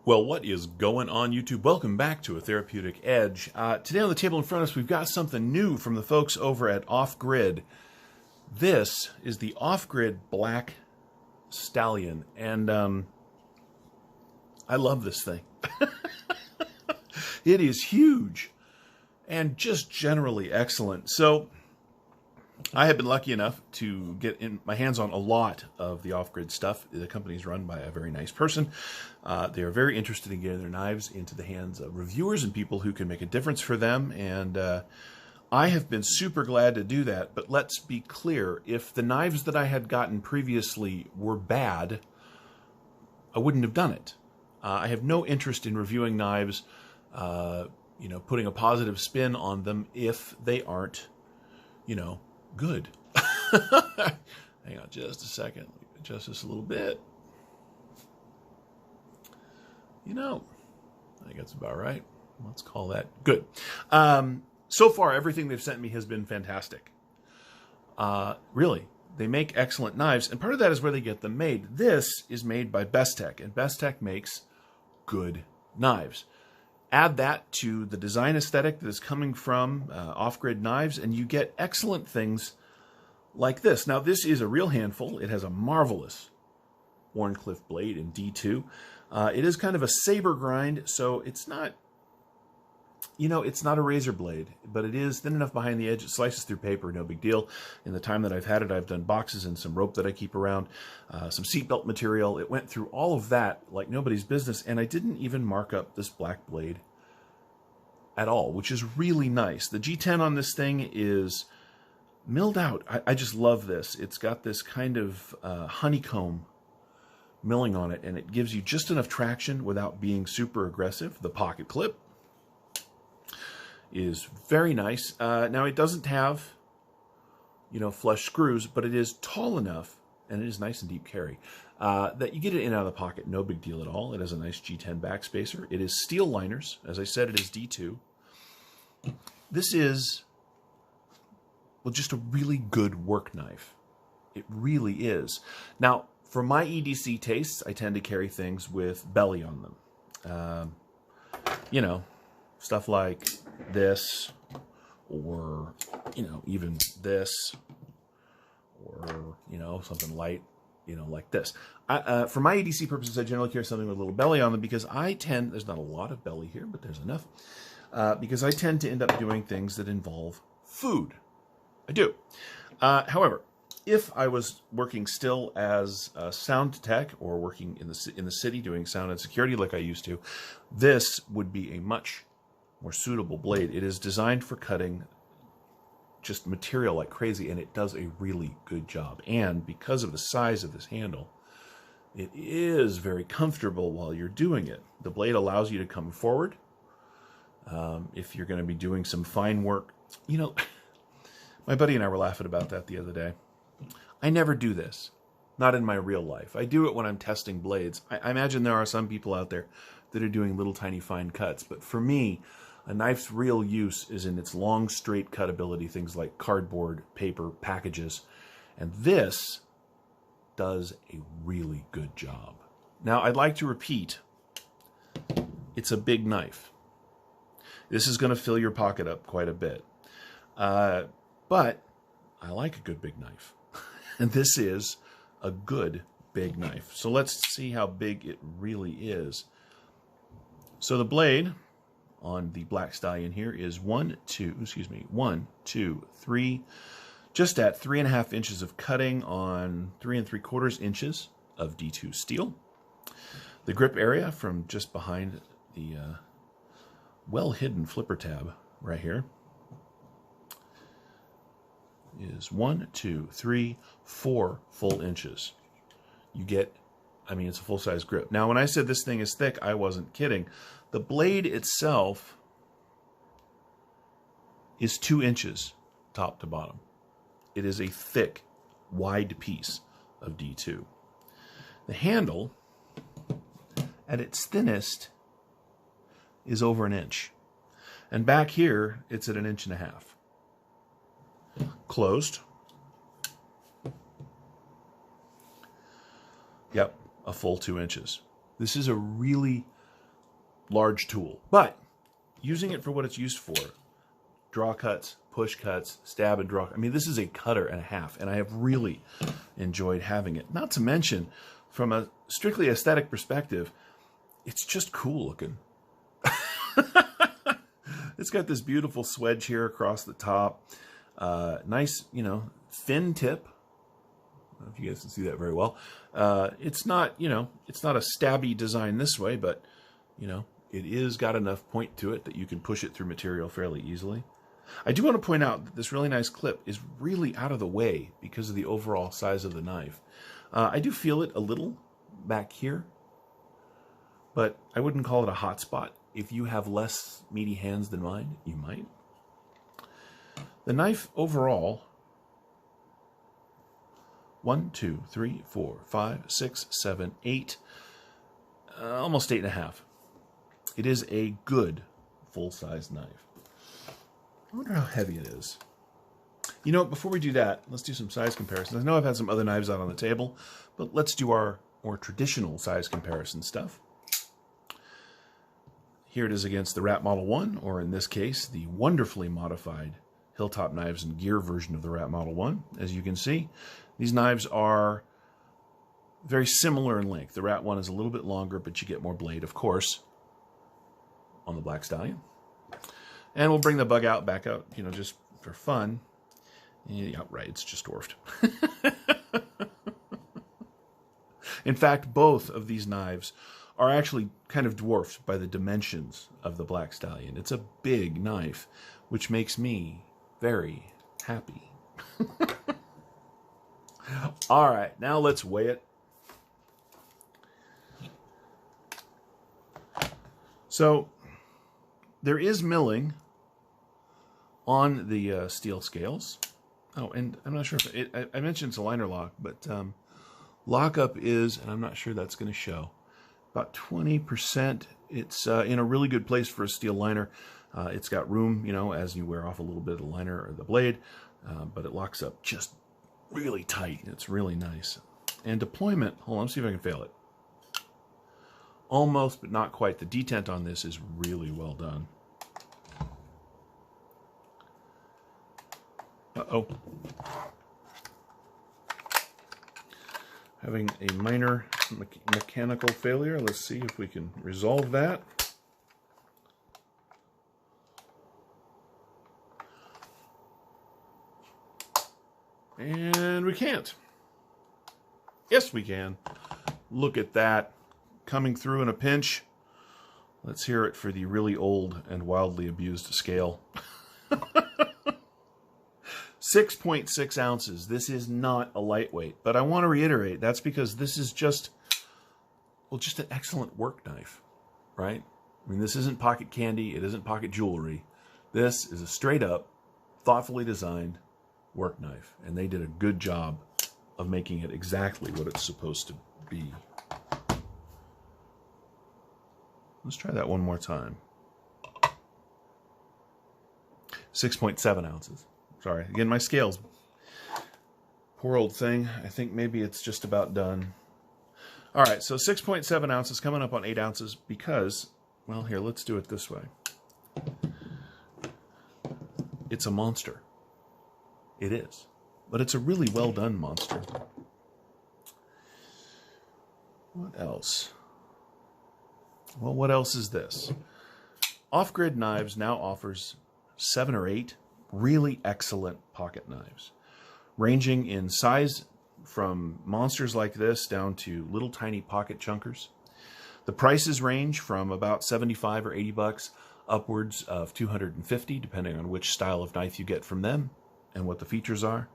Well, what is going on, YouTube? Welcome back to A Therapeutic Edge. Today on the table in front of us, we've got something new from the folks over at Off Grid. This is the Off Grid Black Stallion, and I love this thing. It is huge and just generally excellent. So I have been lucky enough to get in my hands on a lot of the off-grid stuff. The company is run by a very nice person. They are very interested in getting their knives into the hands of reviewers and people who can make a difference for them. And I have been super glad to do that. But let's be clear, if the knives that I had gotten previously were bad, I wouldn't have done it. I have no interest in reviewing knives, putting a positive spin on them if they aren't, good. Hang on just a second. Let me adjust this a little bit. I think that's about right. Let's call that good. So far, everything they've sent me has been fantastic. Really, they make excellent knives, and part of that is where they get them made. This is made by Bestech, and Bestech makes good knives. Add that to the design aesthetic that is coming from off-grid knives, and you get excellent things like this. Now, this is a real handful. It has a marvelous Wharncliffe blade in D2. It is kind of a saber grind, so it's not, it's not a razor blade, but it is thin enough behind the edge. It slices through paper, no big deal. In the time that I've had it, I've done boxes and some rope that I keep around, some seatbelt material. It went through all of that like nobody's business, and I didn't even mark up this black blade at all, which is really nice. The G10 on this thing is milled out. I just love this. It's got this kind of honeycomb milling on it, and it gives you just enough traction without being super aggressive. The pocket clip is very nice. Now, it doesn't have, flush screws, but it is tall enough, and it is nice and deep carry, that you get it in and out of the pocket. No big deal at all. It has a nice G10 backspacer. It is steel liners. As I said, it is D2. This is, well, just a really good work knife. It really is. Now, for my EDC tastes, I tend to carry things with belly on them. Stuff like this, or, even this, or, something light, like this. For my EDC purposes, I generally carry something with a little belly on them because there's not a lot of belly here, but there's enough, because I tend to end up doing things that involve food. I do. However, if I was working still as a sound tech or working in the city doing sound and security like I used to, this would be a much more suitable blade. It is designed for cutting just material like crazy, and it does a really good job. And because of the size of this handle, it is very comfortable while you're doing it. The blade allows you to come forward. If you're going to be doing some fine work, my buddy and I were laughing about that the other day. I never do this, not in my real life. I do it when I'm testing blades. I imagine there are some people out there that are doing little tiny fine cuts, but for me, a knife's real use is in its long, straight cut ability, things like cardboard, paper, packages, and this does a really good job. Now, I'd like to repeat, it's a big knife. This is going to fill your pocket up quite a bit, but I like a good big knife, and this is a good big knife. So let's see how big it really is. So the blade on the Black Stallion here is 1, 2, 3, just at 3.5 inches of cutting on 3 3/4 inches of D2 steel. The grip area from just behind the well-hidden flipper tab right here is 1, 2, 3, 4 full inches. You get, it's a full-size grip. Now, when I said this thing is thick, I wasn't kidding. The blade itself is 2 inches top to bottom. It is a thick, wide piece of D2. The handle, at its thinnest, is over 1 inch. And back here, it's at 1.5 inches. Closed. Yep, a full 2 inches. This is a really large tool. But using it for what it's used for, draw cuts, push cuts, stab and draw. I mean, this is a cutter and a half, and I have really enjoyed having it. Not to mention, from a strictly aesthetic perspective, it's just cool looking. It's got this beautiful swedge here across the top. Nice, you know, thin tip. I don't know if you guys can see that very well. It's not, you know, it's not a stabby design this way, but, you know, it is got enough point to it that you can push it through material fairly easily. I do want to point out that this really nice clip is really out of the way because of the overall size of the knife. I do feel it a little back here, but I wouldn't call it a hot spot. If you have less meaty hands than mine, you might. The knife overall, 1, 2, 3, 4, 5, 6, 7, 8, almost 8.5. It is a good full-size knife. I wonder how heavy it is. You know, before we do that, let's do some size comparisons. I know I've had some other knives out on the table, but let's do our more traditional size comparison stuff. Here it is against the Rat Model 1, or in this case, the wonderfully modified Hilltop Knives and Gear version of the Rat Model 1. As you can see, these knives are very similar in length. The Rat 1 is a little bit longer, but you get more blade, of course, on the Black Stallion. And we'll bring the bug out, back out, you know, just for fun. Yeah, right, it's just dwarfed. In fact, both of these knives are actually kind of dwarfed by the dimensions of the Black Stallion. It's a big knife, which makes me very happy. All right, now let's weigh it. So there is milling on the steel scales. Oh, and I'm not sure if I mentioned it's a liner lock, but lockup is, and I'm not sure that's going to show, about 20%. It's in a really good place for a steel liner. It's got room, you know, as you wear off a little bit of the liner or the blade, but it locks up just really tight. It's really nice. And deployment, hold on, let's see if I can fail it. Almost, but not quite. The detent on this is really well done. Uh-oh. Having a minor mechanical failure. Let's see if we can resolve that. And we can't. Yes, we can. Look at that. Coming through in a pinch. Let's hear it for the really old and wildly abused scale. 6.6 ounces. This is not a lightweight, but I want to reiterate, that's because this is just, well, just an excellent work knife, right? I mean, this isn't pocket candy. It isn't pocket jewelry. This is a straight up, thoughtfully designed work knife, and they did a good job of making it exactly what it's supposed to be. Let's try that one more time. 6.7 ounces. Sorry, again, my scales. Poor old thing. I think maybe it's just about done. All right, so 6.7 ounces coming up on 8 ounces because, well, here, let's do it this way. It's a monster. It is. But it's a really well done monster. What else? Well, what else is this? Off-Grid Knives now offers 7 or 8 really excellent pocket knives, ranging in size from monsters like this down to little tiny pocket chunkers. The prices range from about 75 or 80 bucks upwards of 250, depending on which style of knife you get from them and what the features are.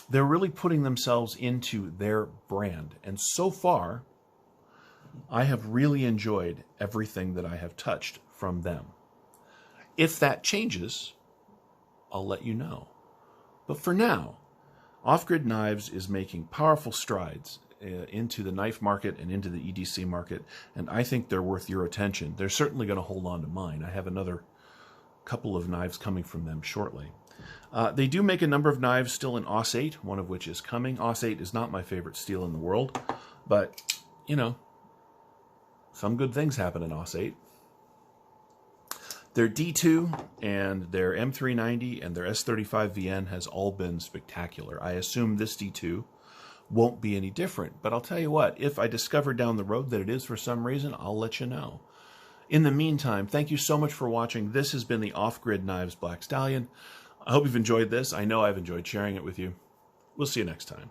They're really putting themselves into their brand, and so far, I have really enjoyed everything that I have touched from them. If that changes, I'll let you know. But for now, Off-Grid Knives is making powerful strides into the knife market and into the EDC market, and I think they're worth your attention. They're certainly going to hold on to mine. I have another couple of knives coming from them shortly. They do make a number of knives still in AUS 8, one of which is coming. AUS 8 is not my favorite steel in the world, but, you know, some good things happen in OS 8. Their D2 and their M390 and their S35VN has all been spectacular. I assume this D2 won't be any different. But I'll tell you what, if I discover down the road that it is for some reason, I'll let you know. In the meantime, thank you so much for watching. This has been the Off-Grid Knives Black Stallion. I hope you've enjoyed this. I know I've enjoyed sharing it with you. We'll see you next time.